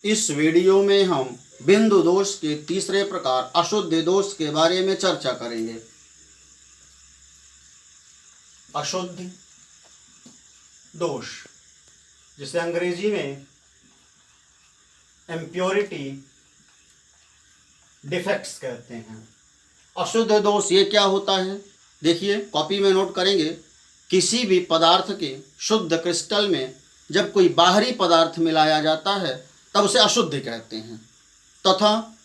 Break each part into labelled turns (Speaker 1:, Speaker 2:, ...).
Speaker 1: इस वीडियो में हम बिंदु दोष के तीसरे प्रकार अशुद्ध दोष के बारे में चर्चा करेंगे। अशुद्ध दोष, जिसे अंग्रेजी में इम्प्योरिटी डिफेक्ट्स कहते हैं। अशुद्ध दोष ये क्या होता है? देखिए, कॉपी में नोट करेंगे। किसी भी पदार्थ के शुद्ध क्रिस्टल में जब कोई बाहरी पदार्थ मिलाया जाता है तब उसे अशुद्ध कहते हैं, तथा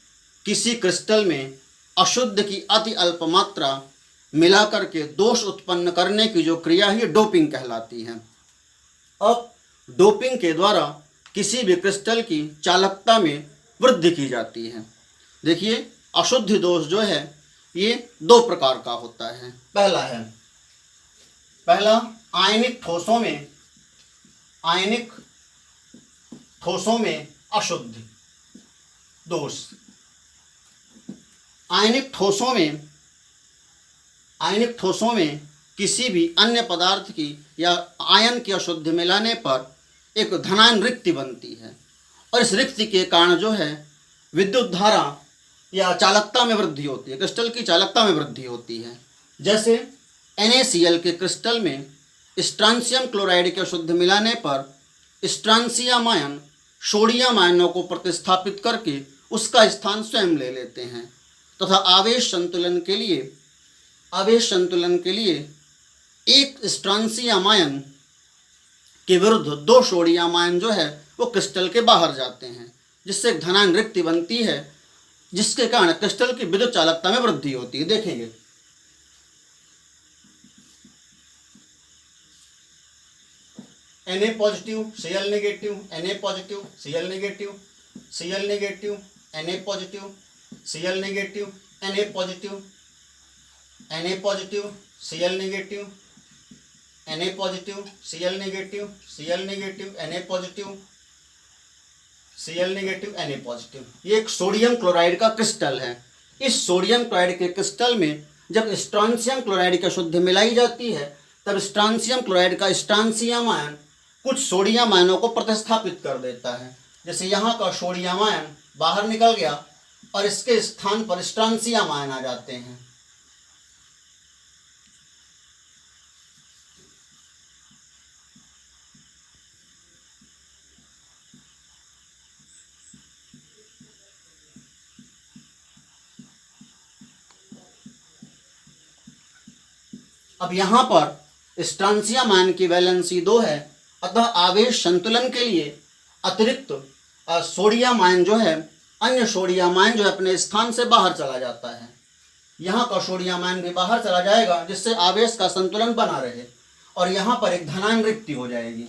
Speaker 1: किसी क्रिस्टल में अशुद्ध की अति अल्प मात्रा मिलाकर के दोष उत्पन्न करने की जो क्रिया है डोपिंग कहलाती है। अब डोपिंग के द्वारा किसी भी क्रिस्टल की चालकता में वृद्धि की जाती है। देखिए, अशुद्ध दोष जो है ये दो प्रकार का होता है। पहला आयनिक ठोसों में अशुद्ध दोष। आयनिक ठोसों में किसी भी अन्य पदार्थ की या आयन की अशुद्ध मिलाने पर एक धनायन रिक्ति बनती है, और इस रिक्ति के कारण जो है विद्युत धारा या चालकता में वृद्धि होती है, क्रिस्टल की चालकता में वृद्धि होती है। जैसे NaCl के क्रिस्टल में स्ट्रांसियम क्लोराइड के अशुद्ध मिलाने पर स्ट्रांसियम आयन सोडियम आयनों को प्रतिस्थापित करके उसका स्थान स्वयं ले लेते हैं, तथा आवेश संतुलन के लिए एक स्ट्रांसियम आयन के विरुद्ध दो सोडियम आयन जो है वो क्रिस्टल के बाहर जाते हैं, जिससे एक धनायन रिक्ति बनती है, जिसके कारण क्रिस्टल की विद्युत चालकता में वृद्धि होती है। देखेंगे, Na positive Cl negative, Na positive Cl negative, Cl negative Na positive Cl negative, Na positive Cl negative, Na positive Cl negative, Cl negative Na positive Cl negative, Na positive. ये एक सोडियम क्लोराइड का crystal है। इस sodium chloride के crystal में जब strontium chloride की शुद्ध मिलाई जाती है तब स्ट्रांसियम क्लोराइड का स्ट्रांसियम आयन कुछ सोडियम आयनों को प्रतिस्थापित कर देता है। जैसे यहाँ का सोडियम आयन बाहर निकल गया और इसके स्थान पर स्ट्रांसियम आयन आ जाते हैं। अब यहाँ पर स्ट्रांसियम आयन की वैलेंसी 2 है, अतः आवेश संतुलन के लिए अतिरिक्त सोडियम आयन जो है, अन्य सोडियम आयन जो है अपने स्थान से बाहर चला जाता है। यहाँ का सोडियम आयन भी बाहर चला जाएगा, जिससे आवेश का संतुलन बना रहे, और यहाँ पर एक धनायन रिक्ति हो जाएगी।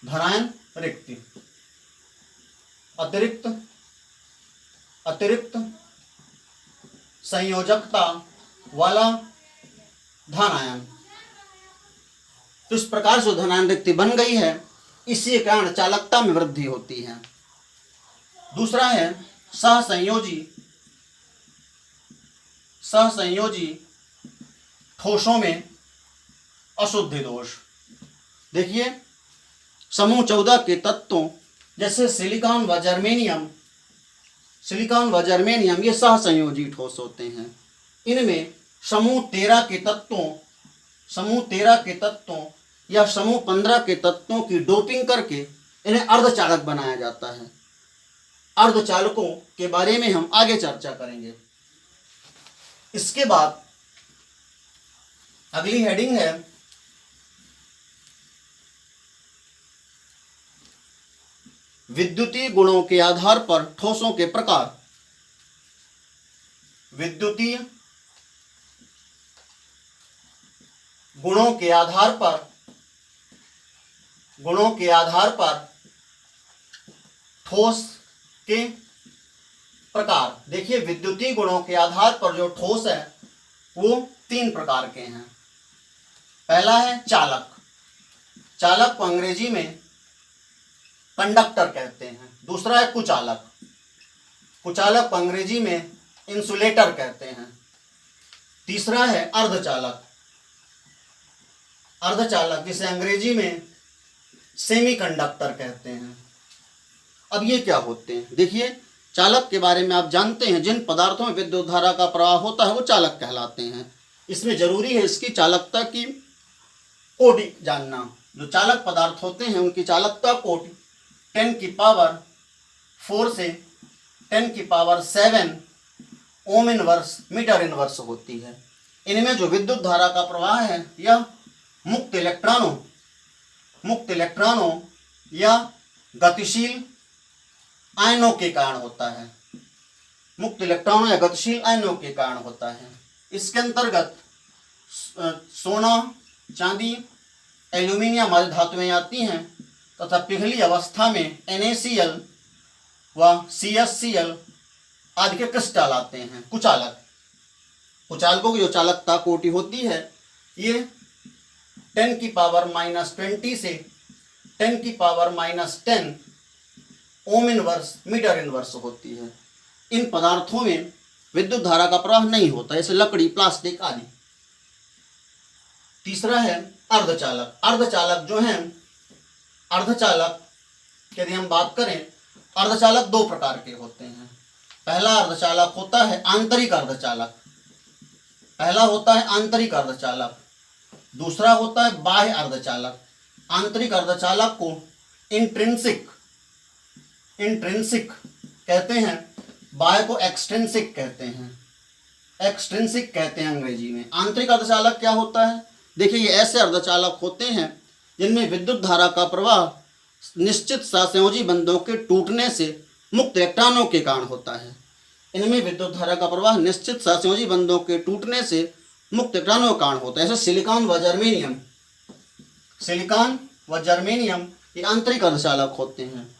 Speaker 1: धनायन रिक्ति, अतिरिक्त संयोजकता वाला धनायन। तो इस प्रकार से धनायन रिक्ति बन गई है, इसी कारण चालकता में वृद्धि होती है। दूसरा है सहसंयोजी ठोसों में अशुद्ध दोष। देखिए, समूह 14 के तत्वों जैसे सिलिकॉन व जर्मेनियम ये सहसंयोजी ठोस होते हैं। इनमें समूह 13 के तत्वों या समूह 15 के तत्वों की डोपिंग करके इन्हें अर्धचालक बनाया जाता है। अर्धचालकों के बारे में हम आगे चर्चा करेंगे। इसके बाद अगली हेडिंग है विद्युतीय गुणों के आधार पर ठोसों के प्रकार। विद्युतीय गुणों के आधार पर ठोस के प्रकार। देखिए, विद्युतीय गुणों के आधार पर जो ठोस है वो 3 प्रकार के हैं। पहला है चालक को अंग्रेजी में कंडक्टर कहते हैं। दूसरा है कुचालक को अंग्रेजी में इंसुलेटर कहते हैं। तीसरा है अर्धचालक जिसे अंग्रेजी में सेमीकंडक्टर कहते हैं। अब ये क्या होते हैं, देखिए चालक के बारे में आप जानते हैं, जिन पदार्थों में विद्युत धारा का प्रवाह होता है वो चालक कहलाते हैं। इसमें जरूरी है इसकी चालकता की कोटि जानना। जो चालक पदार्थ होते हैं उनकी चालकता कोटि 10⁴ से 10⁷ ओम इनवर्स मीटर इनवर्स होती है। इनमें जो विद्युत धारा का प्रवाह है यह मुक्त इलेक्ट्रॉनों या गतिशील आयनों के कारण होता है। मुक्त इलेक्ट्रॉनों या गतिशील आयनों के कारण होता है। इसके अंतर्गत सोना, चांदी, एल्यूमिनियम आदि धातुएं आती हैं तथा पिघली अवस्था में NaCl व CsCl आदि के क्रिस्टल आते हैं। कुचालकों की जो चालकता कोटि होती है ये 10⁻⁻20 से 10⁻⁻10 ओम इनवर्स मीटर इनवर्स होती है। इन पदार्थों में विद्युत धारा का प्रवाह नहीं होता, जैसे लकड़ी, प्लास्टिक आदि। तीसरा है अर्धचालक। अर्धचालक जो हैं, अर्धचालक यदि हम बात करें, अर्धचालक दो प्रकार के होते हैं। पहला अर्धचालक होता है आंतरिक अर्धचालक, दूसरा होता है बाह्य अर्धचालक। आंतरिक अर्धचालक को इंट्रिंसिक कहते हैं, बाह्य को एक्सट्रिंसिक कहते हैं अंग्रेजी में। आंतरिक अर्धचालक क्या होता है, देखिए ये ऐसे अर्धचालक होते हैं जिनमें विद्युत धारा का प्रवाह निश्चित सहसंयोजी बंधों के टूटने से मुक्त इलेक्ट्रॉनों के कारण होता है। इनमें विद्युत धारा का प्रवाह निश्चित सहसंयोजी बंधों के टूटने से मुक्त इलेक्ट्रॉनों के कारण होता है। जैसे सिलिकॉन व जर्मेनियम ये आंतरिक अर्धचालक होते हैं।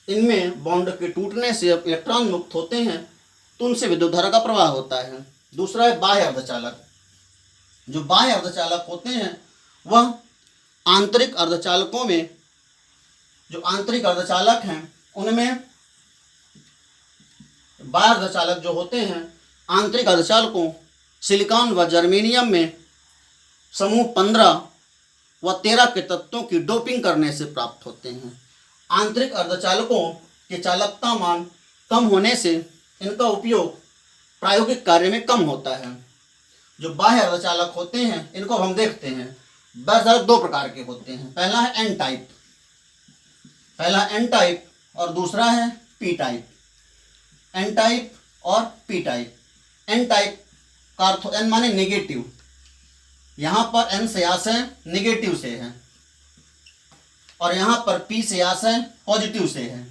Speaker 1: इनमें बॉन्ड के टूटने से इलेक्ट्रॉन मुक्त होते हैं तो उनसे विद्युत धारा का प्रवाह होता है। दूसरा है बाह्य अर्धचालक। जो बाह्य अर्धचालक होते हैं वह आंतरिक अर्धचालकों में, जो आंतरिक अर्धचालक हैं उनमें बाह्य अर्धचालक जो होते हैं, आंतरिक अर्धचालकों सिलिकॉन व जर्मेनियम में समूह 15 व 13 के तत्वों की डोपिंग करने से प्राप्त होते हैं। आंतरिक अर्धचालकों के चालकता मान कम होने से इनका उपयोग प्रायोगिक कार्य में कम होता है। जो बाह्य अर्धचालक होते हैं इनको हम देखते हैं। बाह्य अर्धचालक दो प्रकार के होते हैं। पहला है एन टाइप और दूसरा है पी टाइप। एन टाइप और पी टाइप। एन टाइप का अर्थ, एन माने नेगेटिव, यहाँ पर एन से आशय नेगेटिव से है और यहाँ पर पी से आशय पॉजिटिव से है।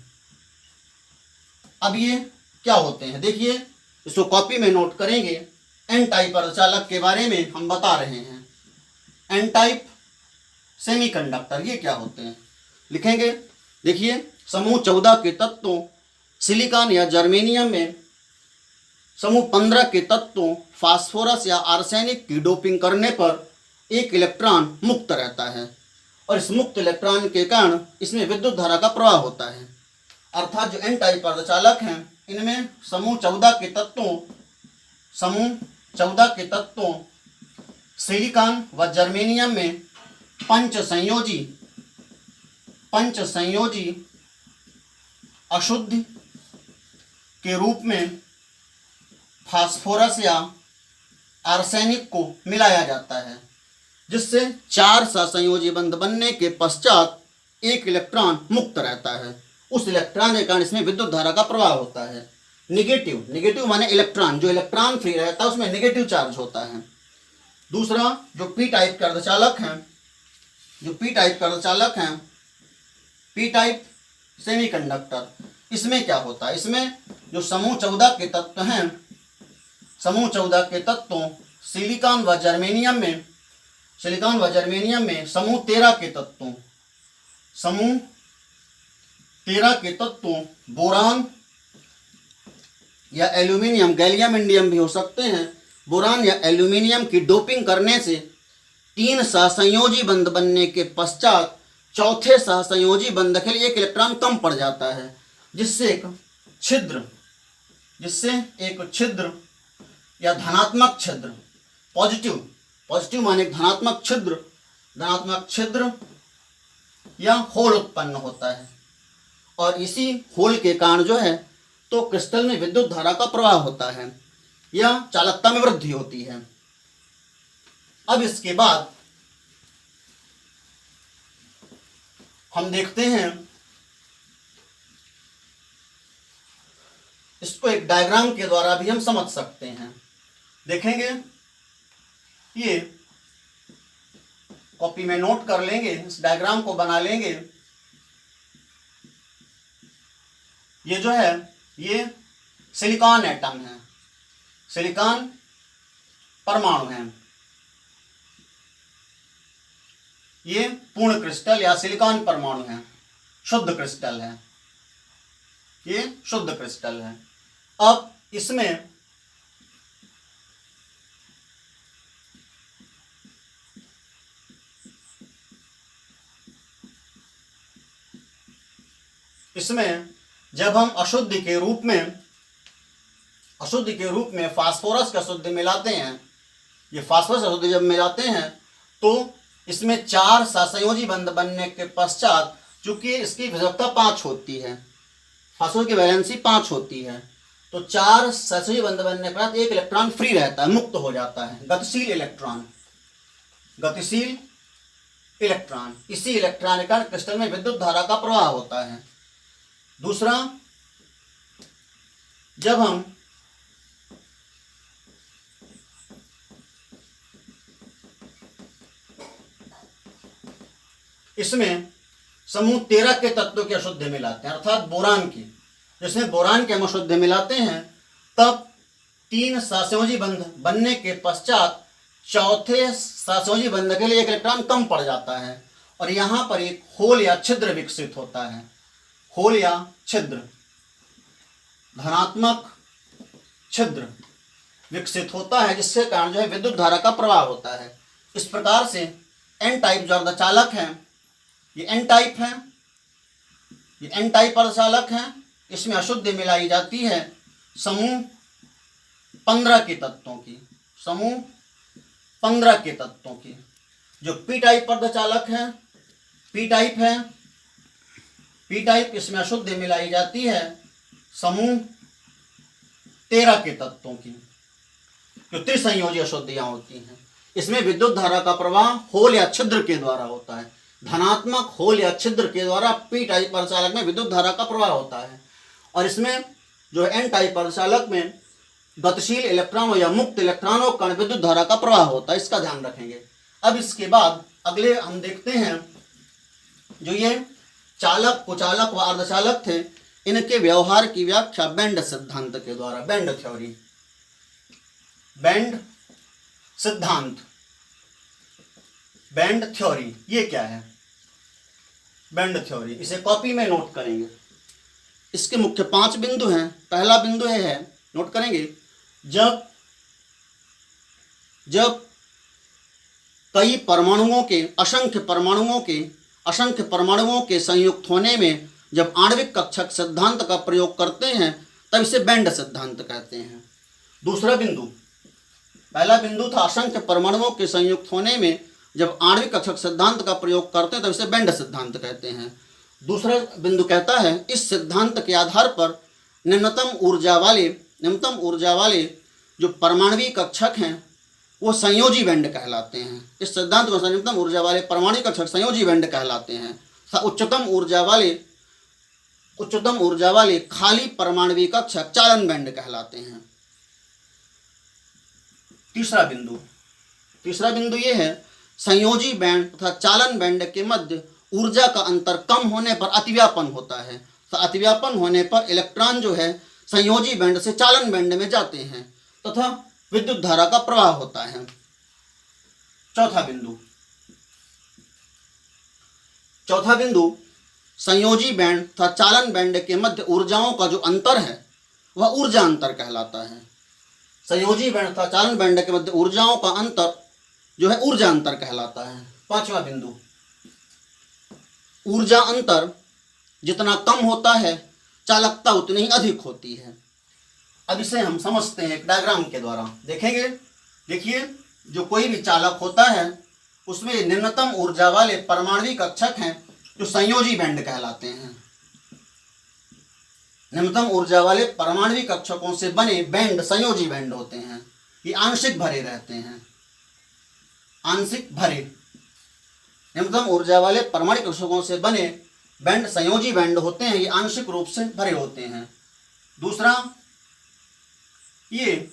Speaker 1: अब ये क्या होते हैं, देखिए इसको कॉपी में नोट करेंगे। एन टाइप अर्धचालक के बारे में हम बता रहे हैं। एन टाइप सेमीकंडक्टर ये क्या होते हैं, लिखेंगे। देखिए समूह 14 के तत्वों सिलिकॉन या जर्मेनियम में समूह 15 के तत्वों फास्फोरस या आर्सेनिक की डोपिंग करने पर एक इलेक्ट्रॉन मुक्त रहता है और इस मुक्त इलेक्ट्रॉन के कारण इसमें विद्युत धारा का प्रवाह होता है। अर्थात जो एन टाइप अर्धचालक हैं इनमें समूह 14 के तत्वों सिलिकॉन व जर्मेनियम में पंच संयोजी अशुद्ध के रूप में फास्फोरस या आर्सेनिक को मिलाया जाता है, जिससे 4 सहसंयोजी बंध बनने के पश्चात एक इलेक्ट्रॉन मुक्त रहता है। उस इलेक्ट्रॉन के कारण इसमें विद्युत धारा का प्रवाह होता है। नेगेटिव माने इलेक्ट्रॉन, जो इलेक्ट्रॉन फ्री रहता है उसमें नेगेटिव चार्ज होता है। दूसरा जो पी टाइप के अर्धचालक हैं, पी टाइप सेमीकंडक्टर, इसमें क्या होता है, इसमें जो समूह 14 के तत्व हैं, समूह 14 के तत्वों सिलिकॉन व जर्मेनियम में समूह 13 के तत्वों बोरान या एल्यूमिनियम, गैलियम इंडियम भी हो सकते हैं, बोरान या एल्यूमिनियम की डोपिंग करने से 3 सहसंयोजी बंध बनने के पश्चात चौथे सहसंयोजी बंध के लिए एक इलेक्ट्रॉन कम पड़ जाता है, जिससे एक छिद्र या धनात्मक छिद्र, पॉजिटिव माने धनात्मक छिद्र या होल उत्पन्न होता है और इसी होल के कारण जो है तो क्रिस्टल में विद्युत धारा का प्रवाह होता है या चालकता में वृद्धि होती है। अब इसके बाद हम देखते हैं, इसको एक डायग्राम के द्वारा भी हम समझ सकते हैं। देखेंगे, ये कॉपी में नोट कर लेंगे, इस डायग्राम को बना लेंगे। ये जो है ये सिलिकॉन एटम है, सिलिकॉन परमाणु है। ये पूर्ण क्रिस्टल या सिलिकॉन परमाणु है, शुद्ध क्रिस्टल है, ये शुद्ध क्रिस्टल है। अब इसमें जब हम अशुद्ध के रूप में फास्फोरस का शुद्ध मिलाते हैं, ये फास्फोरस का शुद्ध जब मिलाते हैं तो इसमें 4 सहसंयोजी बंध बनने के पश्चात, चूंकि इसकी विभक्ता 5 होती है, फास्फोरस की वैलेंसी 5 होती है, तो 4 सहसंयोजी बंध बनने के बाद एक इलेक्ट्रॉन फ्री रहता है, मुक्त हो जाता है, गतिशील इलेक्ट्रॉन। इसी इलेक्ट्रॉन के कारण क्रिस्टल में विद्युत धारा का प्रवाह होता है। दूसरा, जब हम इसमें समूह 13 के तत्वों के अशुद्ध मिलाते हैं, अर्थात बोरान की, जिसमें बोरान के हम अशुद्ध मिलाते हैं, तब 3 सहसंयोजी बंध बनने के पश्चात चौथे सहसंयोजी बंध के लिए एक इलेक्ट्रॉन कम पड़ जाता है और यहां पर एक होल या छिद्र विकसित होता है। होल या छिद्र, धनात्मक छिद्र विकसित होता है, जिसके कारण जो है विद्युत धारा का प्रवाह होता है। इस प्रकार से एन टाइप जो अर्धचालक है, ये एन टाइप है, ये एन टाइप अर्धचालक है। इसमें अशुद्ध मिलाई जाती है समूह 15 के तत्वों की, समूह 15 के तत्वों की। जो पी टाइप अर्धचालक है, पी टाइप इसमें अशुद्ध मिलाई जाती है समूह 13 के तत्वों की, जो त्रिसंयोजी अशुद्धियां होती हैं। इसमें विद्युत धारा का प्रवाह होल या छिद्र के द्वारा होता है, धनात्मक होल या छिद्र के द्वारा पी टाइप अर्धचालक में विद्युत धारा का प्रवाह होता है। और इसमें जो एन टाइप अर्धचालक में गतिशील इलेक्ट्रॉनों या मुक्त इलेक्ट्रॉनों का विद्युत धारा का प्रवाह होता है, इसका ध्यान रखेंगे। अब इसके बाद अगले हम देखते हैं, जो ये चालक, कुचालक व अर्धचालक थे, इनके व्यवहार की व्याख्या बेंड सिद्धांत के द्वारा, बेंड थ्योरी, बेंड सिद्धांत, बेंड थ्योरी। ये क्या है बेंड थ्योरी? इसे कॉपी में नोट करेंगे। इसके मुख्य 5 बिंदु हैं। पहला बिंदु है, नोट करेंगे, जब कई परमाणुओं के, असंख्य परमाणुओं के संयुक्त होने में जब आणविक कक्षक सिद्धांत का प्रयोग करते हैं, तब इसे बेंड सिद्धांत कहते हैं। दूसरा बिंदु, पहला बिंदु था असंख्य परमाणुओं के संयुक्त होने में जब आणविक कक्षक सिद्धांत का प्रयोग करते हैं, तब इसे बेंड सिद्धांत कहते हैं। दूसरा बिंदु कहता है, इस सिद्धांत के आधार पर निम्नतम ऊर्जा वाले जो परमाणुवीय कक्षक हैं वो संयोजी बैंड कहलाते हैं। इस सिद्धांत में निम्नतम ऊर्जा वाले परमाणु कक्षक संयोजी बैंड कहलाते हैं। उच्चतम ऊर्जा वाले खाली परमाणुवीय कक्षक चालन बैंड कहलाते हैं। तीसरा बिंदु ये है, संयोजी बैंड तथा चालन बैंड के मध्य ऊर्जा का अंतर कम होने पर अतिव्यापन होता है। तो अतिव्यापन होने पर इलेक्ट्रॉन जो है संयोजी बैंड से चालन बैंड में जाते हैं तथा विद्युत धारा का प्रवाह होता है। चौथा बिंदु, संयोजी बैंड तथा चालन बैंड के मध्य ऊर्जाओं का जो अंतर है वह ऊर्जा अंतर कहलाता है। संयोजी बैंड तथा चालन बैंड के मध्य ऊर्जाओं का अंतर जो है ऊर्जा अंतर कहलाता है। पांचवा बिंदु, ऊर्जा अंतर जितना कम होता है चालकता उतनी ही अधिक होती है। अब इसे हम समझते हैं एक डायग्राम के द्वारा। देखेंगे, देखिए, जो कोई भी चालक होता है उसमें निम्नतम ऊर्जा वाले परमाणुवीय कक्षक हैं जो संयोजी बैंड कहलाते हैं। निम्नतम ऊर्जा वाले परमाणविक कक्षकों से बने बैंड संयोजी बैंड होते हैं। ये आंशिक भरे रहते हैं, आंशिक भरे। निम्नतम ऊर्जा वाले परमाणु कक्षकों से बने बैंड संयोजी बैंड होते हैं, ये आंशिक रूप से भरे होते हैं। दूसरा, ये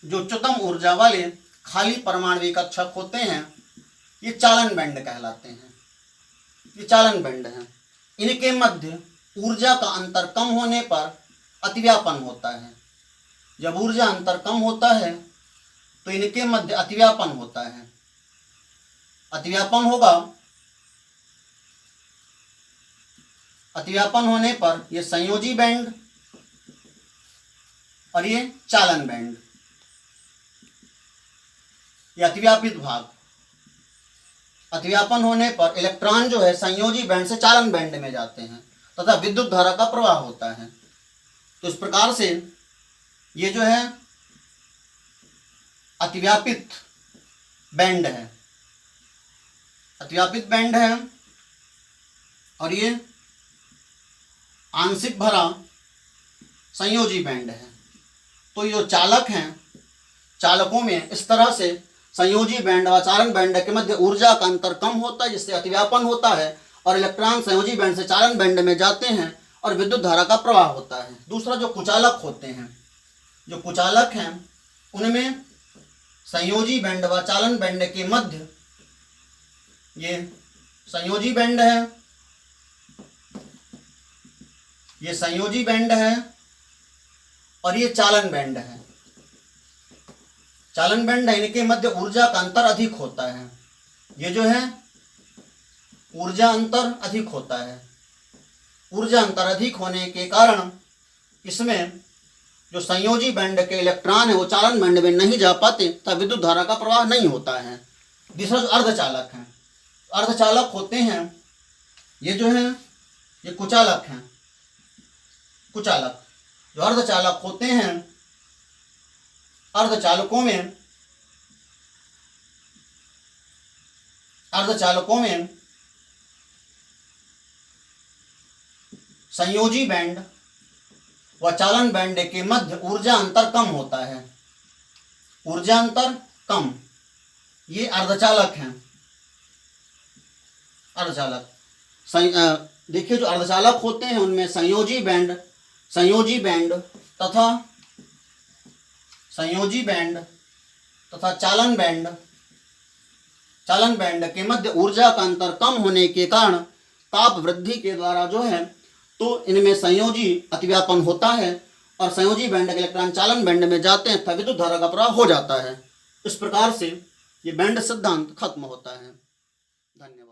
Speaker 1: जो उच्चतम ऊर्जा वाले खाली परमाणविक कक्षक होते हैं, ये चालन बैंड कहलाते हैं। ये चालन बैंड हैं। इनके मध्य ऊर्जा का अंतर कम होने पर अतिव्यापन होता है। जब ऊर्जा अंतर कम होता है तो इनके मध्य अतिव्यापन होता है। अतिव्यापन होगा, अतिव्यापन होने पर ये संयोजी बैंड और ये चालन बैंड, ये अतिव्यापित भाग। अतिव्यापन होने पर इलेक्ट्रॉन जो है संयोजी बैंड से चालन बैंड में जाते हैं तथा विद्युत धारा का प्रवाह होता है। तो इस प्रकार से ये जो है अतिव्यापित बैंड है, अतिव्यापित बैंड है। और ये आंशिक भरा संयोजी बैंड है। तो ये जो चालक हैं, चालकों में इस तरह से संयोजी बैंड व चालन बैंड के मध्य ऊर्जा का अंतर कम होता है, जिससे अतिव्यापन होता है और इलेक्ट्रॉन संयोजी बैंड से चालन बैंड में जाते हैं और विद्युत धारा का प्रवाह होता है। दूसरा, जो कुचालक होते हैं, जो कुचालक हैं उनमें संयोजी बैंड व चालन बैंड के मध्य ये संयोजी बैंड है, ये संयोजी बैंड है और ये चालन बैंड है। चालन बैंड है, इनके मध्य ऊर्जा का अंतर अधिक होता है। ये जो है ऊर्जा अंतर अधिक होता है। ऊर्जा अंतर अधिक होने के कारण इसमें जो संयोजी बैंड के इलेक्ट्रॉन है वो चालन बैंड में नहीं जा पाते तब विद्युत धारा का प्रवाह नहीं होता है। दूसरा, जो अर्धचालक हैं, अर्धचालक होते हैं, ये जो है ये कुचालक हैं। कुचालक जो अर्धचालक होते हैं, अर्धचालकों में संयोजी बैंड व चालन बैंड के मध्य ऊर्जा अंतर कम होता है। ऊर्जा अंतर कम, ये अर्धचालक हैं। अर्धचालक देखिए, जो अर्धचालक होते हैं उनमें संयोजी बैंड तथा चालन बैंड के मध्य ऊर्जा का अंतर कम होने के कारण ताप वृद्धि के द्वारा जो है तो इनमें संयोजी अतिव्यापन होता है और संयोजी बैंड के इलेक्ट्रॉन चालन बैंड में जाते हैं तब विद्युत धारा का प्रवाह हो जाता है। इस प्रकार से ये बैंड सिद्धांत खत्म होता है। धन्यवाद।